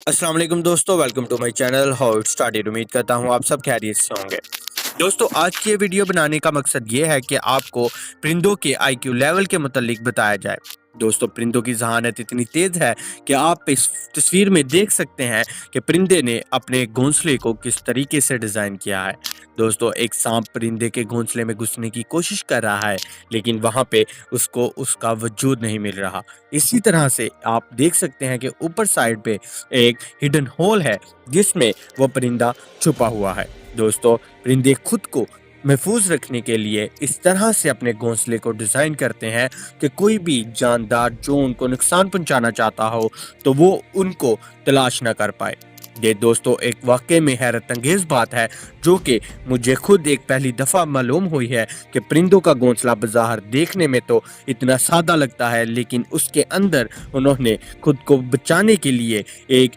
अस्सलाम वालेकुम दोस्तों, welcome to my channel how it started. उम्मीद करता हूँ आप सब खैरियत से होंगे। दोस्तों, आज की ये वीडियो बनाने का मकसद ये है कि आपको परिंदों के आईक्यू लेवल के मुतालिक बताया जाए। दोस्तों, परिंदों की ज़हानत इतनी तेज़ है कि आप इस तस्वीर में देख सकते हैं कि परिंदे ने अपने घोंसले को किस तरीके से डिज़ाइन किया है। दोस्तों, एक सांप परिंदे के घोंसले में घुसने की कोशिश कर रहा है, लेकिन वहाँ पे उसको उसका वजूद नहीं मिल रहा। इसी तरह से आप देख सकते हैं कि ऊपर साइड पे एक हिडन होल है जिसमें वो परिंदा छुपा हुआ है। दोस्तों, परिंदे खुद को महफूज रखने के लिए इस तरह से अपने घोंसले को डिज़ाइन करते हैं कि कोई भी जानदार जो उनको नुकसान पहुंचाना चाहता हो तो वो उनको तलाश ना कर पाए। ये दोस्तों एक वाकई में हैरत अंगेज बात है जो कि मुझे खुद एक पहली दफ़ा मालूम हुई है कि परिंदों का घोंसला बाज़ार देखने में तो इतना सादा लगता है, लेकिन उसके अंदर उन्होंने खुद को बचाने के लिए एक